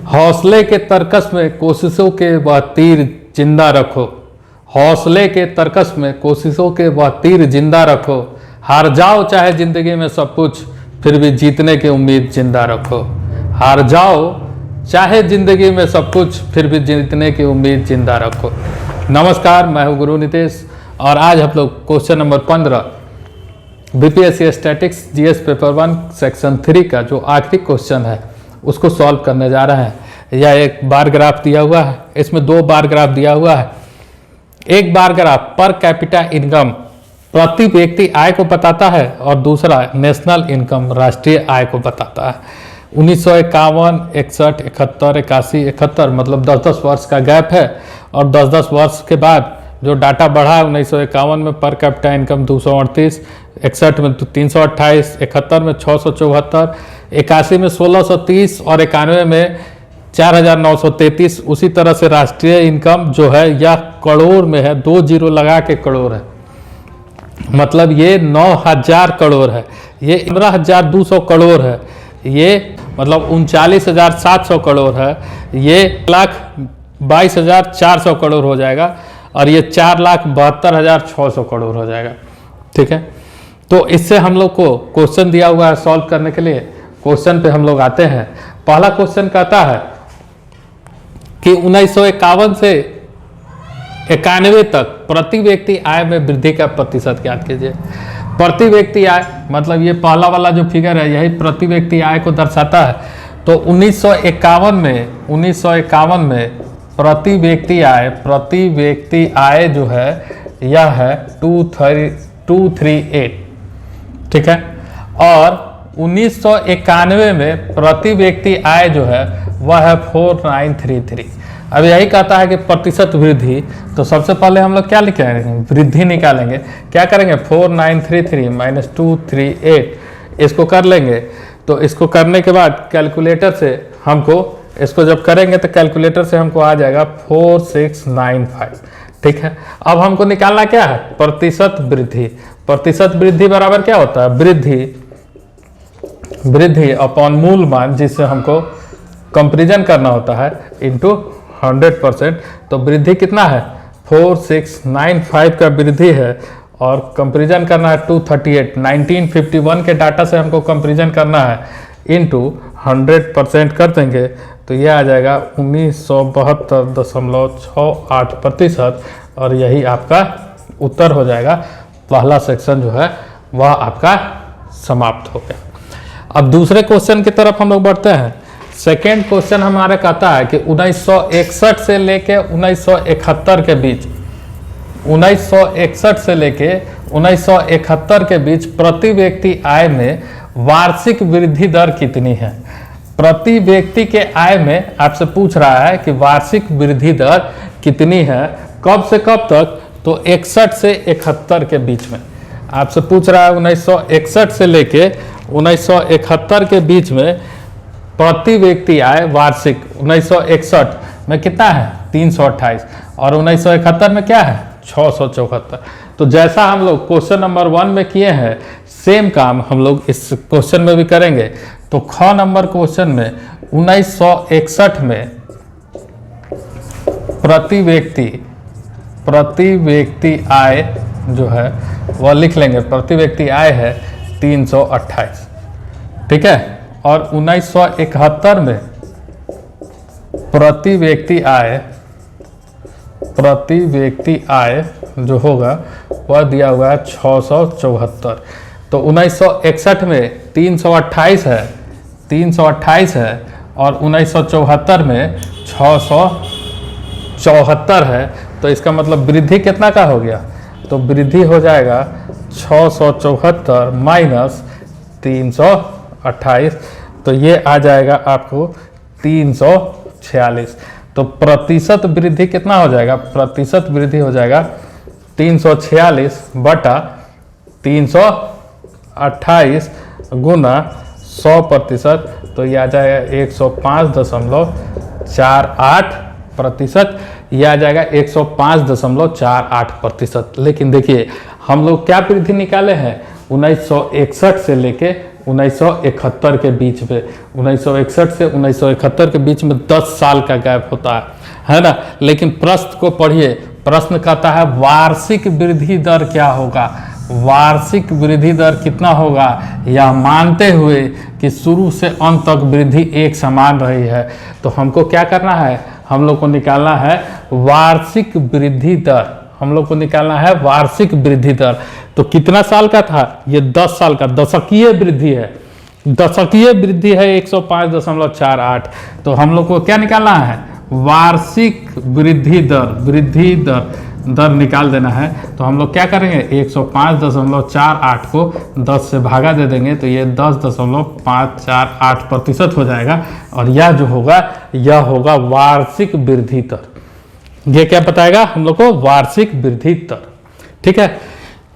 हौसले के तरकस में कोशिशों के वह तीर जिंदा रखो। हौसले के तरकस में कोशिशों के वह तीर जिंदा रखो। हार जाओ चाहे जिंदगी में सब कुछ, फिर भी जीतने की उम्मीद जिंदा रखो। हार जाओ चाहे जिंदगी में सब कुछ, फिर भी जीतने की उम्मीद जिंदा रखो। नमस्कार, मैं हूं गुरु नितेश और आज हम लोग question number 15 BPSC statics GS paper 1 section 3 का जो आखिरी क्वेश्चन है उसको सॉल्व करने जा रहे हैं। यह एक बार ग्राफ दिया हुआ है, इसमें 2 बार ग्राफ दिया हुआ है। एक bar graph per capita income प्रति व्यक्ति आय को बताता है और दूसरा नेशनल इनकम राष्ट्रीय आय को बताता है। 1951, 61, 71, 81, 71 मतलब 10-10 वर्ष का गैप है और 10-10 वर्ष के बाद जो डाटा बढ़ा है 1951 में पर कैपिटा इनकम 238, 61 में 328, 71 में 674, 81 में 1630 और 91 में 4933। उसी तरह से राष्ट्रीय इनकम जो है यह करोड़ में है, 2 जीरो लगा के करोड़ है, मतलब ये 9000 करोड़ है, ये 15200 करोड़ है, ये मतलब 39700 करोड़ है, ये 1,22,400 करोड़ हो जाएगा और ये 4,72,600 करोड़ हो जाएगा। ठीक है, तो इससे हम लोग को क्वेश्चन दिया हुआ है सॉल्व करने के लिए। क्वेश्चन पे हम लोग आते हैं। पहला क्वेश्चन कहता है कि 1951 से 91 तक प्रति व्यक्ति आय में वृद्धि का प्रतिशत ज्ञात कीजिए। प्रति व्यक्ति आय मतलब ये पहला वाला जो फिगर है यही प्रति व्यक्ति आय को दर्शाता है। तो 1951 में प्रति व्यक्ति आय जो है यह है 238। ठीक है, और 1991 में प्रति व्यक्ति आय जो है वह है 4933। अब यही कहता है कि प्रतिशत वृद्धि, तो सबसे पहले हम लोग क्या लिखेंगे, वृद्धि निकालेंगे। क्या करेंगे, 4933 माइनस 238 इसको कर लेंगे। तो इसको करने के बाद कैलकुलेटर से हमको इसको जब करेंगे तो कैलकुलेटर से हमको आ जाएगा 4695। ठीक है, अब हमको निकालना क्या है, प्रतिशत वृद्धि। प्रतिशत वृद्धि बराबर क्या होता है, वृद्धि अपॉन मूल मान, जिससे हमको कंपैरिजन करना होता है, इंटू 100%। तो वृद्धि कितना है, 4695 का वृद्धि है और कंपैरिजन करना है 238। 1951 के डाटा से हमको कंपैरिजन करना है, इंटू 100% कर देंगे तो ये आ जाएगा 1972.68% और यही आपका उत्तर हो जाएगा। पहला सेक्शन जो है वह आपका समाप्त हो गया। अब दूसरे क्वेश्चन की तरफ हम लोग बढ़ते हैं। सेकेंड क्वेश्चन हमारा कहता है कि 1961 से लेके 1971 के बीच, 1961 से लेके 1971 के बीच प्रति व्यक्ति आय में वार्षिक वृद्धि दर कितनी है। प्रति व्यक्ति के आय में आपसे पूछ रहा है कि वार्षिक वृद्धि दर कितनी है, कब से कब तक, तो 61 से 71 के बीच में आपसे पूछ रहा है। 1961 से लेके 1971 के बीच में प्रति व्यक्ति आय वार्षिक 1961 में कितना है, 328 और 1971 में क्या है, 674। तो जैसा हम लोग क्वेश्चन नंबर 1 में किए हैं सेम काम हम लोग इस क्वेश्चन में भी करेंगे। तो ख नंबर क्वेश्चन में 1961 में प्रति व्यक्ति आय जो है वह लिख लेंगे, प्रति व्यक्ति आय है 328। ठीक है, और 1971 में प्रति व्यक्ति आय जो होगा वह दिया हुआ है 674। तो 1961 में 328 है और 1974 में 674 है। तो इसका मतलब वृद्धि कितना का हो गया, तो वृद्धि हो जाएगा 674 माइनस 328, तो ये आ जाएगा आपको 346। तो प्रतिशत वृद्धि कितना हो जाएगा, प्रतिशत वृद्धि हो जाएगा 346 बटा 328 गुना 100%, तो ये आ जाएगा 105.48%। यह आ जाएगा 105.48%। लेकिन देखिए हम लोग क्या वृद्धि निकाले हैं, 1961 से लेके 1971 के बीच में, 1961 से 1971 के बीच में 10 साल का गैप होता है ना। लेकिन प्रश्न को पढ़िए, प्रश्न कहता है वार्षिक वृद्धि दर क्या होगा, वार्षिक वृद्धि दर कितना होगा, यह मानते हुए कि शुरू से अंत तक वृद्धि एक समान रही है। तो हमको क्या करना है, हम लोग को निकालना है वार्षिक वृद्धि दर, हम लोग को निकालना है वार्षिक वृद्धि दर। तो कितना साल का था, ये 10 साल का, दशकीय वृद्धि है, दशकीय वृद्धि है 105.48। तो हम लोग को क्या निकालना है, वार्षिक वृद्धि दर निकाल देना है। तो हम लोग क्या करेंगे, 105.48 को 10 से भागा दे देंगे तो ये 10.548% हो जाएगा। और यह जो होगा यह होगा वार्षिक वृद्धि दर। ये क्या बताएगा हम लोग को, वार्षिक वृद्धि दर। ठीक है।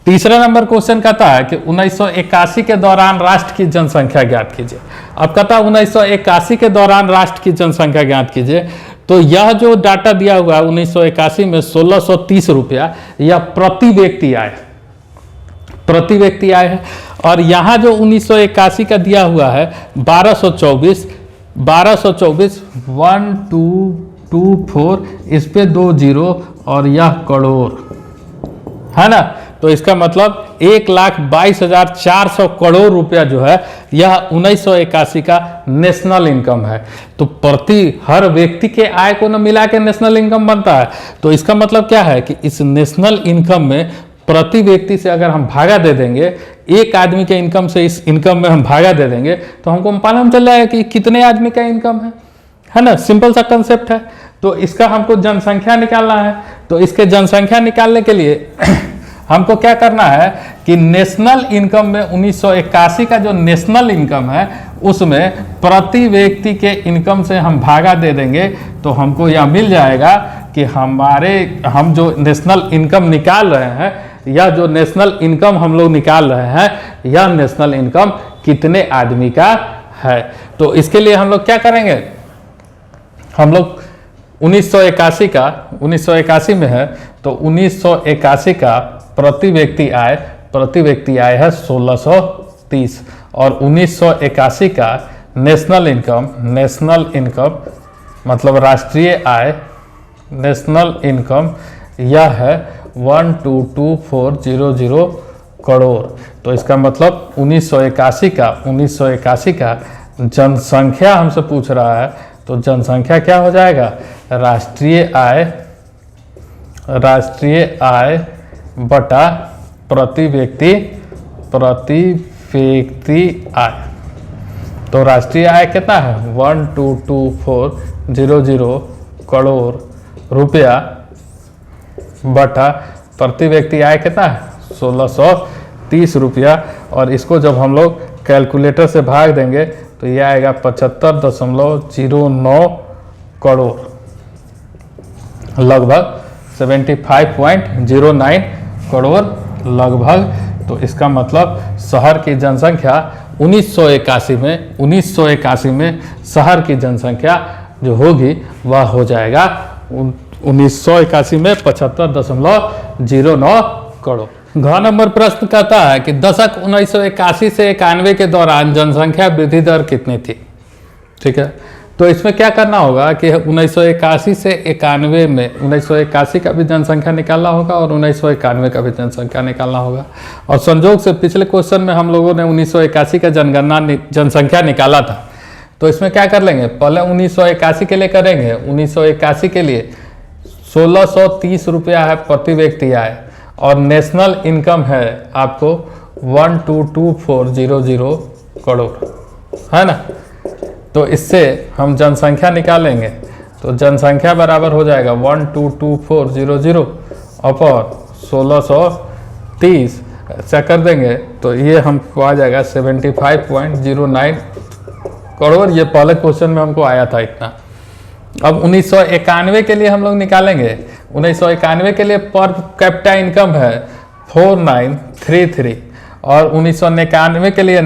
तीसरा नंबर क्वेश्चन कहता है कि 1981 के दौरान राष्ट्र की जनसंख्या ज्ञात कीजिए। अब कहता है 1981 के दौरान राष्ट्र की जनसंख्या ज्ञात कीजिए। तो यह जो डाटा दिया हुआ है 1981 में 1630 रुपया यह प्रति व्यक्ति आय, प्रति व्यक्ति आय है। और यहाँ जो 1981 का दिया हुआ है 1224 1224 इस पे 2 जीरो और यह करोड़ है ना। तो इसका मतलब 1,22,400 करोड़ रुपया जो है यह 1981 का नेशनल इनकम है। तो प्रति हर व्यक्ति के आय को न मिला के नेशनल इनकम बनता है। तो इसका मतलब क्या है कि इस नेशनल इनकम में प्रति व्यक्ति से अगर हम भागा दे देंगे, एक आदमी के इनकम से इस इनकम में हम भागा दे देंगे तो हमको मालूम चल जाएगा कि कितने आदमी का इनकम है ना। सिंपल सा कंसेप्ट है। तो इसका हमको जनसंख्या निकालना है। तो इसके जनसंख्या निकालने के लिए हमको क्या करना है कि नेशनल इनकम में 1981 का जो नेशनल इनकम है उसमें प्रति व्यक्ति के इनकम से हम भागा दे देंगे तो हमको यह मिल जाएगा कि हम जो नेशनल इनकम निकाल रहे हैं, यह जो नेशनल इनकम हम लोग निकाल रहे हैं, यह नेशनल इनकम कितने आदमी का है। तो इसके लिए हम लोग क्या करेंगे, हम लोग 1981 में है तो 1981 का प्रति व्यक्ति आय है 1630 और 1981 का नेशनल इनकम मतलब राष्ट्रीय आय, नेशनल इनकम यह है 122400 करोड़। तो इसका मतलब 1981 का जनसंख्या हमसे पूछ रहा है। तो जनसंख्या क्या हो जाएगा, राष्ट्रीय आय बटा प्रति व्यक्ति आय। तो राष्ट्रीय आय कितना है 122400 करोड़ रुपया बटा प्रति व्यक्ति आय कितना है 1630 रुपया। और इसको जब हम लोग कैलकुलेटर से भाग देंगे तो यह आएगा 75.09 करोड़, लगभग 75.09 करोड़ लगभग। तो इसका मतलब शहर की जनसंख्या 1981 में शहर की जनसंख्या जो होगी वह हो जाएगा 1981 में 75.09 करोड़। घ नंबर प्रश्न कहता है कि दशक 1981 से 91 के दौरान जनसंख्या वृद्धि दर कितनी थी। ठीक है। तो इसमें क्या करना होगा कि 1981 से 91 में 1981 का भी जनसंख्या निकालना होगा और 1991 का भी जनसंख्या निकालना होगा। और संजोग से पिछले क्वेश्चन में हम लोगों ने 1981 का जनसंख्या निकाला था। तो इसमें क्या कर लेंगे, पहले 1981 के लिए करेंगे। 1981 के लिए 1630 रुपया है प्रति व्यक्ति आय और नेशनल इनकम है आपको 122400 करोड़ है ना। तो इससे हम जनसंख्या निकालेंगे तो जनसंख्या बराबर हो जाएगा 122400 अपॉन 1630 ऐसा कर देंगे तो ये हमको आ जाएगा 75.09 करोड़। ये पहले क्वेश्चन में हमको आया था इतना। अब 1991 के लिए हम लोग निकालेंगे। 1991 के लिए पर कैपिटा इनकम है 4933 और 1991 के लिए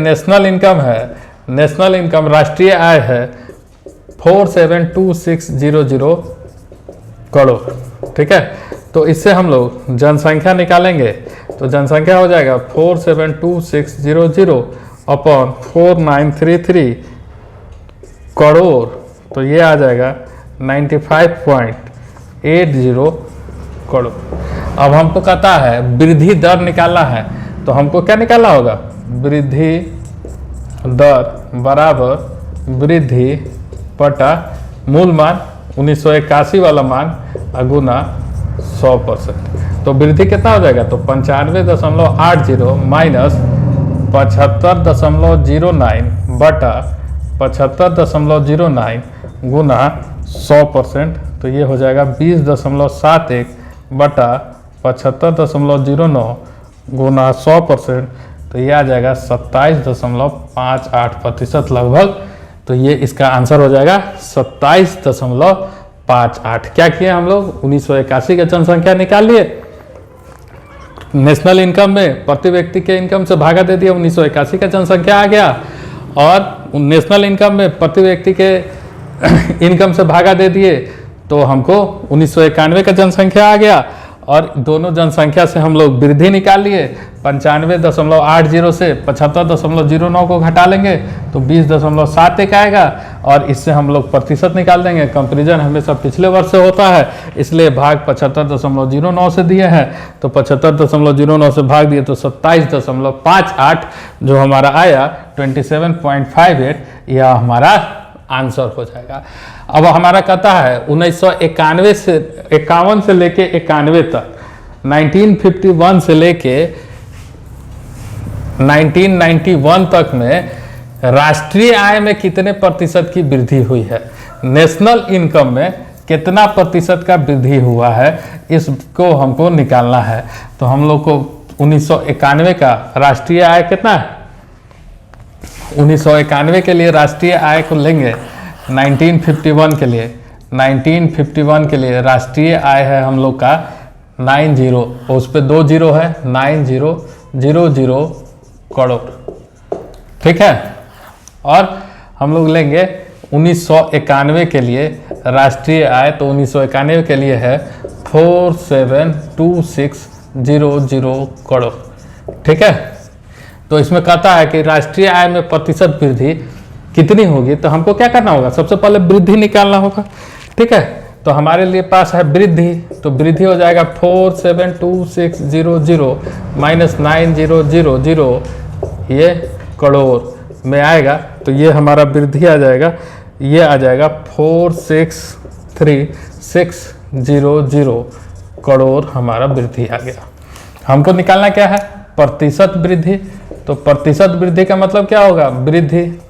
नेशनल इनकम राष्ट्रीय आय है 472600 करोड़। ठीक है। तो इससे हम लोग जनसंख्या निकालेंगे तो जनसंख्या हो जाएगा 472600 अपॉन 4933 करोड़, तो ये आ जाएगा 95.80 करोड़। अब हमको कहता है वृद्धि दर निकालना है, तो हमको क्या निकालना होगा, वृद्धि दर बराबर वृद्धि बटा मूल मान 1981 वाला मान गुना 100%। तो वृद्धि कितना हो जाएगा, तो 95.80 माइनस 75.09 बटा 75.09 गुना 100%, तो ये हो जाएगा 20.71 बटा 75.09 गुना 100%, तो ये आ जाएगा 27.58% लगभग। तो ये इसका आंसर हो जाएगा 27.58। क्या किया हम लोग, 1981 का जनसंख्या निकाल लिए, नेशनल इनकम में प्रति व्यक्ति के इनकम से भागा दे दिया, 1981 का जनसंख्या आ गया, और नेशनल इनकम में प्रति व्यक्ति के इनकम से भागा दे दिए, तो हमको 1991 का जनसंख्या आ गया, और दोनों जनसंख्या से हम लोग वृद्धि निकाल लिए। 95.80 से 75.09 को घटा लेंगे तो 20.71 आएगा, और इससे हम लोग प्रतिशत निकाल देंगे। कंपैरिजन हमेशा पिछले वर्ष से होता है, इसलिए भाग 75.09 से दिए हैं, तो 75.09 से भाग दिए तो 27.58 जो हमारा आया 27.58, यह हमारा आंसर हो जाएगा। अब हमारा कहता है 1951 से 51 से लेके 91 तक, 1951 से लेके 1991 तक में राष्ट्रीय आय में कितने प्रतिशत की वृद्धि हुई है, नेशनल इनकम में कितना प्रतिशत का वृद्धि हुआ है, इसको हमको निकालना है। तो हम लोग को 1991 का राष्ट्रीय आय कितना है, 1991 के लिए राष्ट्रीय आय को लेंगे 1951 के लिए, 1951 के लिए राष्ट्रीय आय है हम लोग का 90, और उस पर 2 जीरो है, 9000 करोड़, ठीक है। और हम लोग लेंगे 1991 के लिए राष्ट्रीय आय, तो 1991 के लिए है 472600 करोड़, ठीक है। तो इसमें कहता है कि राष्ट्रीय आय में प्रतिशत वृद्धि कितनी होगी, तो हमको क्या करना होगा, सबसे पहले वृद्धि निकालना होगा, ठीक है। तो हमारे लिए पास है वृद्धि, तो वृद्धि हो जाएगा 472600 माइनस 9000, ये करोड़ में आएगा, तो ये हमारा वृद्धि आ जाएगा, ये आ जाएगा 463,600 करोड़ हमारा वृद्धि आ गया। हमको निकालना क्या है, प्रतिशत वृद्धि। तो प्रतिशत वृद्धि का मतलब क्या होगा, वृद्धि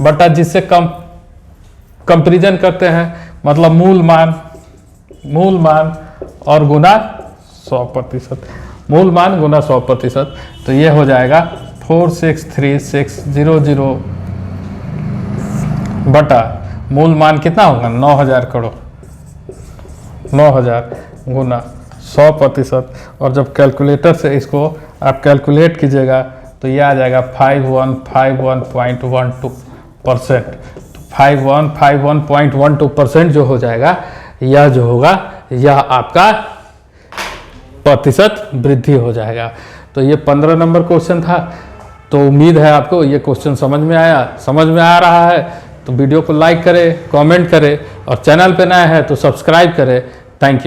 बटा जिससे कंपैरिजन करते हैं, मतलब मूल मान और गुना 100%, मूल मान गुना 100%, तो ये हो जाएगा 463,600 बटा मूल मान कितना होगा 9000 करोड़, 9000 गुना 100%, और जब कैलकुलेटर से इसको आप कैलकुलेट कीजिएगा तो ये आ जाएगा 5151.12%। तो 5151.12% जो हो जाएगा, यह जो होगा यह आपका प्रतिशत वृद्धि हो जाएगा। तो ये 15 नंबर क्वेश्चन था। तो उम्मीद है आपको ये क्वेश्चन समझ में आ रहा है। तो वीडियो को लाइक करें, कमेंट करें, और चैनल पे नया है तो सब्सक्राइब करें। Thank you.